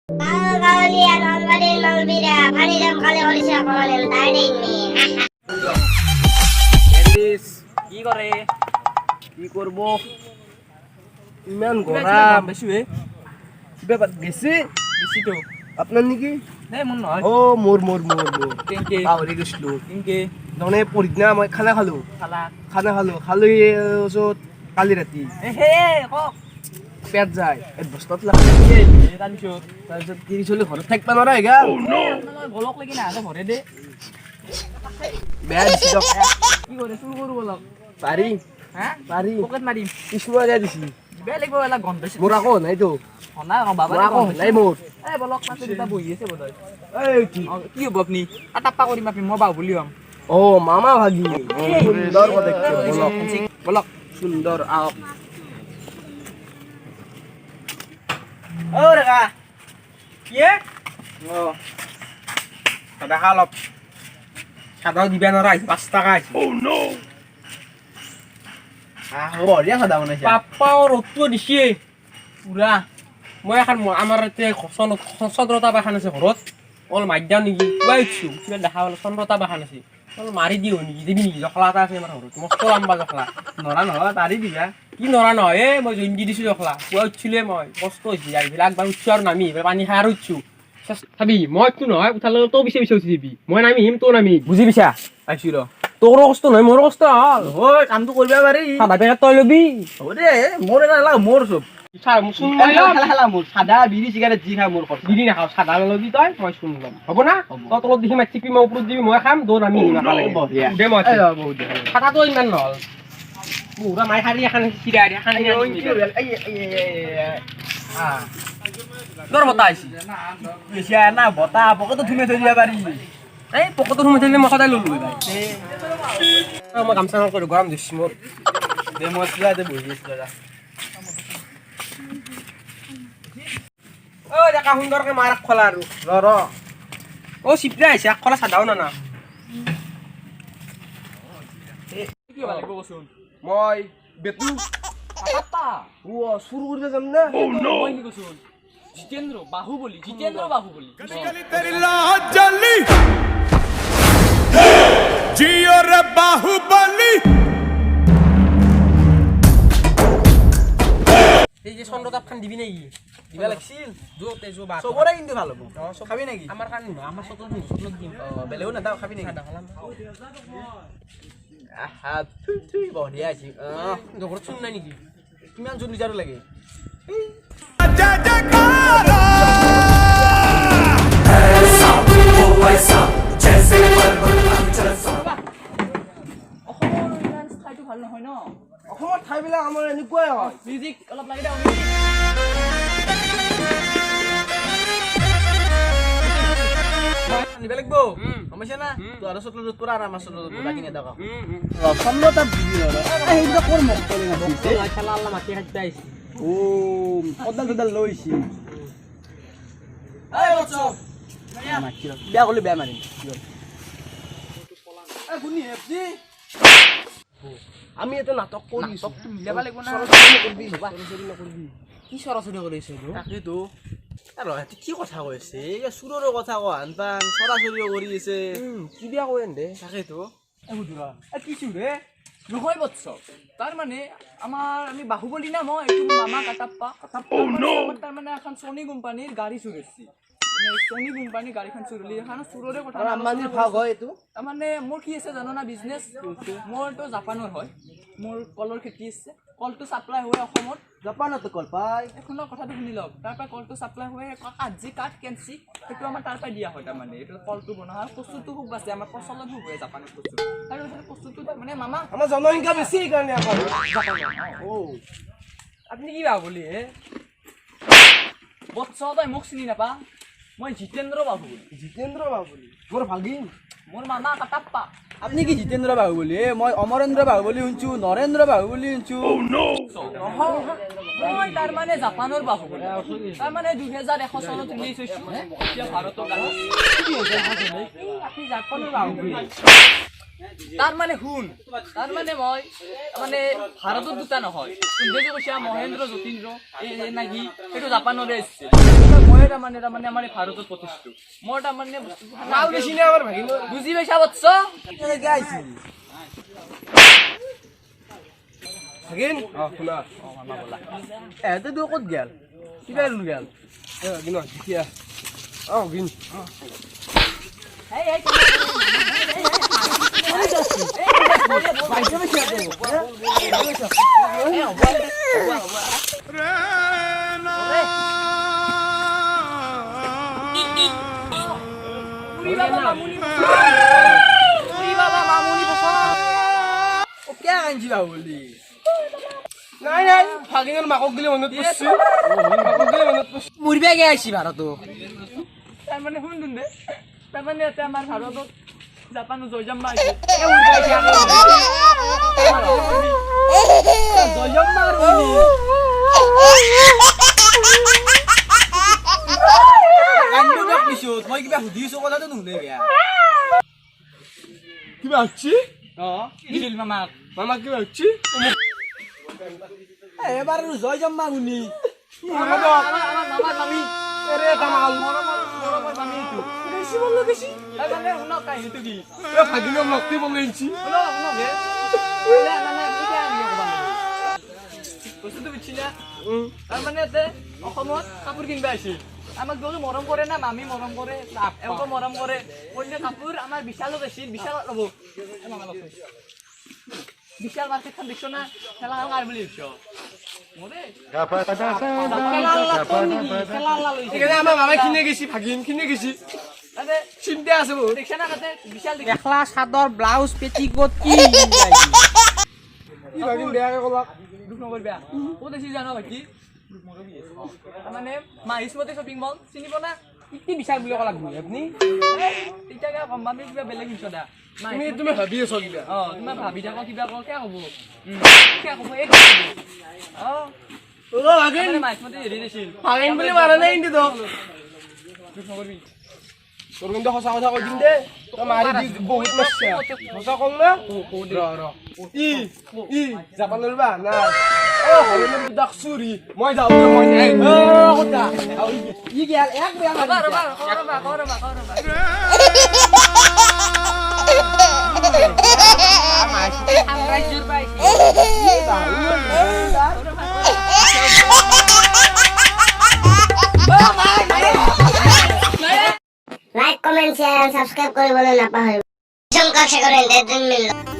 Kalian almadin malbida, panidam kali olisya kawalil tadi ini. Alice কি করে কি করব ইমান গরম বেশি বে ব্যাপার গেছে বেশি তো আপনার নাকি নাই মন নহয় ও মোর কেনকে পাহৰি গৈছিলো কেনকে মানে পৰদিনা মই খানা খালো খালো ওচৰত কালি ৰাতি হে কক পেট যায় বস্তাত লাগে তাৰপিছত তাৰপিছত তিৰি চলি ঘৰত থাকিব নোৱাৰা হেগা বলক লাগি না আকৌ ভৰে দে বেয়া দিছি দিয়ক কি কৰে চুৰ কৰো বলক পাৰি হা পাৰি পকেট মাৰিম কৃষ্ণই দিছি বেয়া লাগিব এলা গন্ধ বেছি মোৰ আকৌ নাইতো না বাবা মোৰ আকৌ নাই মোৰ এই বলক পাছে দুটা বহি আছে বোধহয় এই কি কি হ'ব আপুনি আটাপ্পা কৰি মাপিম মই বাহু বুলি হ'ম ও মামা ভাগি সুন্দৰ পদক্ষেপ বলক বলক সুন্দৰ আহক ও ৰেগা কি ও দেখা অলপ সাদাও দিবা নোৱাৰা 5 টকা আছে ও নো বঢ়িয়া সাদা বনাইছে পাপাও ৰ'দটো দিছে পুৰা মই এখন আমাৰ এতিয়া চন্দ্ৰতা বাখান আছে ঘৰত অল মাইদাও নেকি পুৱাই উঠিছোঁ কিবা দেখা পালোঁ চন্দ্ৰতা বাখান আছে অল মাৰি দিওঁ নেকি দিবি নেকি জখলা এটা আছে আমাৰ ঘৰত মস্ত লম্বা জখলা নৰা নহয় পাৰি দিবা কি নৰা নহয় মই জইন দি দিছোঁ জখলা পুৱা উঠিছিলে মই কষ্ট হৈছে আহি পেলাই একবাৰ উঠিছোঁ আৰু নামি পানী খাই আৰু উঠিছোঁ চাবি মই একো নহয় উঠালে তই পিছে পিছে উঠি দিবি মই নামিম তই নামি বুজি পিছা পাইছোঁ ৰ তোৰো কষ্ট নহয় মোৰো কষ্ট হ'ল হয় কামটো কৰিব পাৰি সাদা পেকেট তই ল'বি হ'ব দে মোৰ এটা নালাগে মোৰ চব সাদা বিড়ি চিগাৰেট যি খাই মোৰ বিড়ি নাখাওঁ সাদা ল'বি তই মই চুন ল'ম হ'ব না তই তলত দেখি মাতি মই ওপৰত দিবি মই খাম দৌৰ আমি দে মই খাটাটো ইমান নহ'ল পুৰা মাই শাৰী এখন চিৰা এখন দৰ বতাহ আহিছে বেছি না বতাহ পকেটত ধুমে থৈ দিব পাৰি এই পকেটত সোমাই থাকিলে মই সদায় ল'লো মই গামছা কৰি গৰম দিছোঁ মোৰ দে মই চিৰাতে বহি আছোঁ দাদা ঐ ডেকা সুন্দৰকে মাৰ আগ খোলা আৰু ৰ অ চিপৰা আহিছে আগ খোলা চাদাও নানা কি হ'ব লাগিব কচোন মই বেতু পাপা ও চুৰ কৰিব যাম না মই কি কচোন জিতেন্দ্ৰ বাহুবলী तेरी लाज जली जियो रे बाहुबली এই যে চন্দ্ৰতাপ খান দিবি নেকি দিবা লাগিছিল য'তে যো বাট চবৰে কিন্তু ভাল হ'ব খাবি নেকি আমাৰ কাৰণে নহয় আমাৰ চতত দিম বেলেগো নাযাওঁ খাবি নেকি আহা থুই বঢ়িয়া আছে ঘৰত চোন নাই নেকি কিমান জোৰ বিচাৰো লাগে जय जयकार অসমৰ ডান্স ঠাইটো ভাল নহয় ন অসমৰ ঠাইবিলাক আমাৰ এনেকুৱাই হয় মিউজিক অলপ লাগি দে নিব লাগিব গমাইছে না তোৰ চতলত পৰা আৰু আমাৰ চতলত বাকী নেদাকা চন্দ্ৰতাপ দিবি সেইবিলাক কৰ মোক খেলা আল্লাহ মাতি খাইতে আহিছে ও কদাল লৈছি এই বচ্চ বেয়া কৰিলে বেয়া মাৰিম শুনি হেপজি আমি এটা নাটক কৰি নাটকটো মিলাব লাগিব না কি চৰাচৰি কৰিছে তাকেতো ৰহাতি কি কথা কৈ আছে এই চুৰৰো কথা কোৱা আনপান চৰাচৰিও কৰি আছে কি বিয়া কৈ দে তাকেতো কি চুৰ হে নহয় বৎস তাৰ মানে আমি বাহুবলী না মই এইটো মামা কাটাপ্পা তাৰ মানে এখন ছনী কোম্পানীৰ গাড়ী চুৰ হৈছে ছনী কোম্পানীৰ গাড়ীখন চুৰ হ'লে এখন চুৰৰে কথা আম্বানীৰ ভাগ হয় এইটো তাৰমানে মোৰ কি আছে জানো না বিজনেছ মোৰতো জাপানৰ হয় মোৰ কলৰ খেতি আছে কলটো চাপ্লাই হয় অসমত জাপানতো কল পাই এখনৰ কথাটো শুনি লওক তাৰপৰা কলটো চাপ্লাই হয় কাজি কাঠ কেঞ্চি সেইটো আমাৰ তাৰপৰা দিয়া হয় তাৰমানে এইটো কলটো বনোৱা হয় বস্তুটো খুব আছে আমাৰ প্ৰচলন খুব হয় জাপানৰ বস্তু আৰু সেইটো বস্তুটো মানে মামা আমাৰ জনসংখ্যা বেছি সেইকাৰণে আকৌ ও আপুনি কি বাহুবলী হে বৎস তই মোক চিনি নাপা মই জিতেন্দ্ৰ বাহুবলী মোৰ ভাগিন মোৰ মামা কাটাপ্পা আপনি কি জিতেন্দ্ৰ বাহুবলী মই অমৰেন্দ্ৰ বাহুবলী শুনছো নৰেন্দ্ৰ বাহুবলী শুনছো মই তাৰমানে জাপানৰ বাহুবলী তাৰমানে 2001 চনত ৰিলিজ হৈছিল এতিয়া ভাৰতত আপুনি জাপানৰ বাহুবলী তাৰ মানে শুন তাৰ মানে মই মানে ভাৰতত দুটা নহয় তুমি যে কৈছা মহেন্দ্ৰ যতীন্দ্ৰ এই নাকি সেইটো জাপানৰে আছে মই তাৰমানে আমাৰ এই ভাৰতত প্ৰতিষ্ঠিত মই তাৰমানে নাও বেছি নে আমাৰ ভাগিন বুজি পাইছা বৎস কেনেকে আহিছিল ভাগিন শুনা এহেঁতে তো ক'ত গেল কিবা গেল ভাগিন এতিয়া ভাগিন কিয় কান্দিছি বাহুবলী নাই নাই ভাগিনৰ মাকক গিলে মনত পৰিছে মাকক গিলে মনত পৰিছে মৰিবা গে আহিছি ভাৰতত তাৰমানে শুন দে তাৰমানে ইয়াতে আমাৰ ভাৰতত জাপানো জয়জাম্বা আছে মই কিবা সুধিছো কথাটো নুশুনে বেয়া কিবা হচ্ছি মামাক মামা কিবা হচ্ছি এবাৰ জয় জম্মা শুনি আমাৰ মামাৰ মামী মৰমৰ মামী এইটো তাৰমানে শুনক কাহিনীটো কি ভাগিনৰ লক্ষ্মী বনাইছি বস্তুটো বুজিছিলা তাৰমানে ইয়াতে অসমত কাপোৰ কিনিব আহিছিল আমাক গলো মৰম কৰে না মামী মৰম কৰে এওঁকো মৰম কৰে অন্য কাপোৰ আমাৰ বিশালত আছিল বিশালত ল'ব বিশাল মাৰ্কেটখন দেখিছ না খেলাখন কাৰ বুলি ভাবিছ আমাৰ মামাই কিনে গেছি ভাগিন কিনে গেছি চিন্তা আছে বহুত দেখিছা না তাতে বিশাল মেখেলা চাদৰ ব্লাউজ পেটিকোট কি কি ভাগিন বেয়াকে ক'লাক দুখ নকৰিবা ক'ত আছিল জানো বাকী মানে মাহিষ্মতি শ্বপিং মল চিনিব না কি বিচাৰ বুলি ক'লাক আপুনি তেতিয়া কোম্পানী কিবা বেলেগ নিছ দা তুমি ভাবি আছ কিবা তোমাৰ ভাবি থাকো কিবা কওঁ কিয় হ'ব কিয় হ'ব এই ভাগিন মাহিষ্মতি হেৰি দিছিল ভাগিন বুলি মাৰা নাই কিন্তু তোক তোৰ কিন্তু সঁচা কথা কৈ দিম দে তই মাৰি দি বহুত মাৰছা সঁচা কম না ই জাপানৰ বা না মই যাওঁ মই নাই ই গেল এক বেয়া ৰবা ৰবা ৰবা ৰবা লাইক কমেন্ট শেয়াৰ সাবস্ক্ৰাইব কৰিবলৈ নাপাহৰিব। সংকাক্ষ কৰেন 3 মিনিট